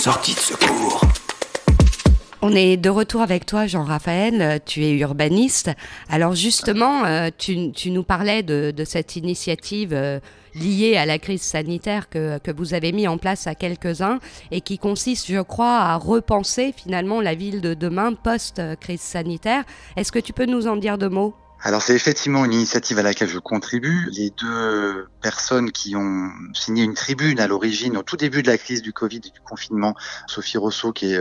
Sortie de secours. On est de retour avec toi, Jean-Raphaël, tu es urbaniste. Alors justement, tu nous parlais de cette initiative liée à la crise sanitaire que vous avez mis en place à quelques-uns et qui consiste, je crois, à repenser finalement la ville de demain post-crise sanitaire. Est-ce que tu peux nous en dire deux mots ? Alors c'est effectivement une initiative à laquelle je contribue. Les deux personnes qui ont signé une tribune à l'origine, au tout début de la crise du Covid et du confinement, Sophie Rousseau qui est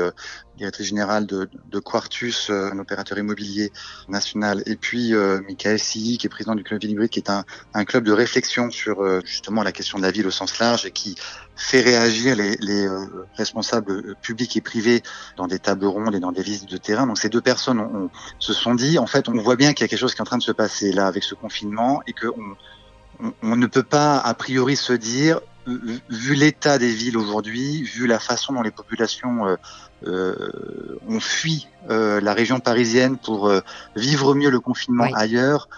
directrice générale de Quartus, un opérateur immobilier national, et puis Michael Silly qui est président du Club Ville Hybride, qui est un club de réflexion sur justement la question de la ville au sens large et qui fait réagir les responsables publics et privés dans des tables rondes et dans des visites de terrain. Donc ces deux personnes se sont dit, en fait, on voit bien qu'il y a quelque chose qui est en train de se passer là avec ce confinement et que on ne peut pas a priori se dire, vu l'état des villes aujourd'hui, vu la façon dont les populations ont fui la région parisienne pour vivre mieux le confinement ailleurs,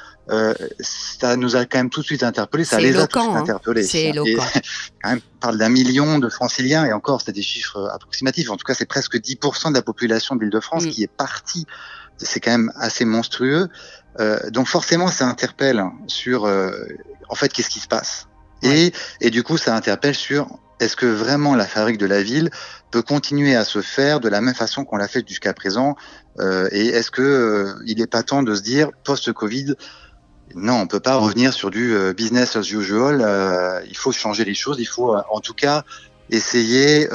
ça nous a quand même tout de suite interpellés, ça les a tout de suite interpellés. C'est éloquent. Quand même, on parle d'1 million de franciliens, et encore, c'est des chiffres approximatifs. En tout cas, c'est presque 10% de la population de l'Île-de-France qui est partie. C'est quand même assez monstrueux. Donc forcément, ça interpelle sur, en fait, qu'est-ce qui se passe. Et du coup, ça interpelle sur, est-ce que vraiment la fabrique de la ville peut continuer à se faire de la même façon qu'on l'a fait jusqu'à présent, et est-ce que il est pas temps de se dire, post-Covid, non, on peut pas revenir sur du business as usual. Il faut changer les choses. Il faut, en tout cas, essayer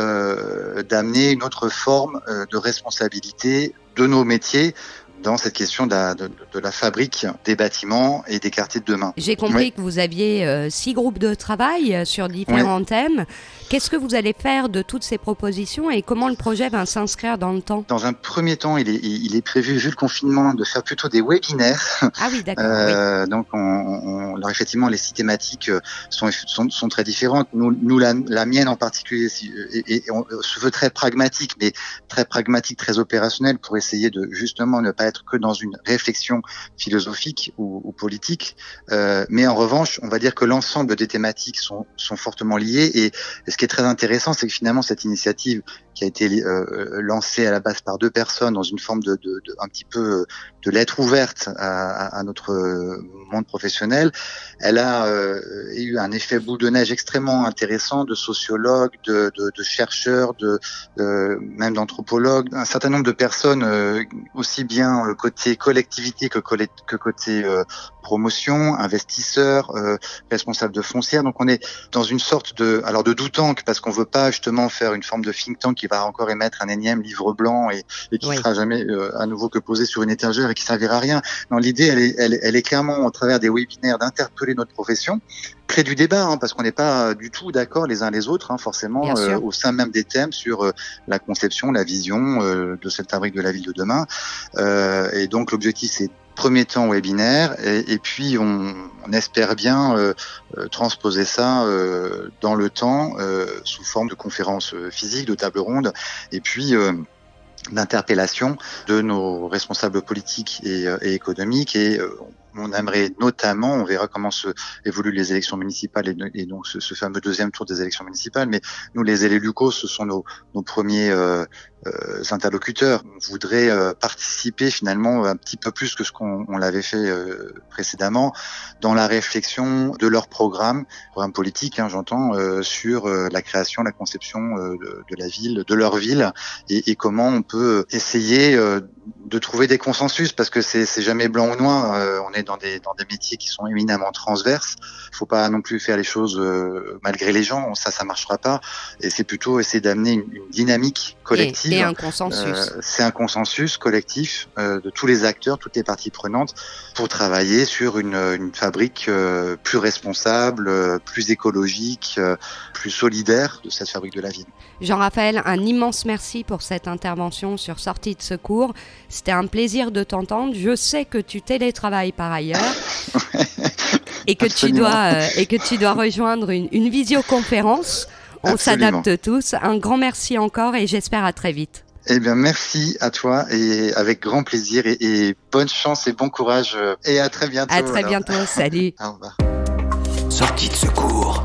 d'amener une autre forme de responsabilité de nos métiers dans cette question de la fabrique des bâtiments et des quartiers de demain. J'ai compris que vous aviez 6 groupes de travail sur différents thèmes. Qu'est-ce que vous allez faire de toutes ces propositions et comment le projet va s'inscrire dans le temps ? Dans un premier temps, il est prévu, vu le confinement, de faire plutôt des webinaires. Ah oui, d'accord. Donc, alors effectivement, les 6 thématiques sont très différentes. Nous la mienne en particulier, et on se veut très pragmatique, mais très pragmatique, très opérationnel, pour essayer de justement ne pas être que dans une réflexion philosophique ou politique. Mais en revanche, on va dire que l'ensemble des thématiques sont fortement liées. Et ce qui est très intéressant, c'est que finalement, cette initiative qui a été lancée à la base par 2 personnes dans une forme de un petit peu de lettre ouverte à notre monde professionnel, elle a eu un effet boule de neige extrêmement intéressant de sociologues, de chercheurs, même d'anthropologues, un certain nombre de personnes aussi bien côté collectivité que côté promotion, investisseurs, responsables de foncières. Donc on est dans une sorte de do tank, parce qu'on veut pas justement faire une forme de think tank qui va encore émettre un énième livre blanc et qui sera jamais à nouveau que posé sur une étagère et qui servira à rien. Non, l'idée elle est clairement, au travers des webinaires, d'interpeller notre profession, créer du débat, parce qu'on n'est pas du tout d'accord les uns les autres, forcément, au sein même des thèmes sur la conception, la vision de cette fabrique de la ville de demain. Et donc l'objectif, c'est premier temps webinaire, et puis on espère bien transposer ça dans le temps sous forme de conférences physiques, de tables rondes, et puis d'interpellation de nos responsables politiques et économiques. Et on aimerait notamment, on verra comment évoluent les élections municipales et donc ce fameux deuxième tour des élections municipales, mais nous, les élus locaux, ce sont nos premiers interlocuteurs. On voudrait participer finalement un petit peu plus que ce qu'on l'avait fait précédemment dans la réflexion de leur programme politique, j'entends, sur la création, la conception de la ville, de leur ville, et comment on peut essayer de trouver des consensus, parce que c'est jamais blanc ou noir. On est dans des métiers qui sont éminemment transverses. Il faut pas non plus faire les choses malgré les gens. Ça marchera pas. Et c'est plutôt essayer d'amener une dynamique collective. Et un consensus. C'est un consensus collectif de tous les acteurs, toutes les parties prenantes, pour travailler sur une fabrique plus responsable, plus écologique, plus solidaire de cette fabrique de la ville. Jean-Raphaël, un immense merci pour cette intervention sur Sortie de secours. C'était un plaisir de t'entendre. Je sais que tu télétravailles par ailleurs et que tu dois rejoindre une visioconférence. On s'adapte tous. Un grand merci encore et j'espère à très vite. Eh bien, merci à toi, et avec grand plaisir, et bonne chance et bon courage, et à très bientôt. À très bientôt, salut. Au revoir. Sortie de secours.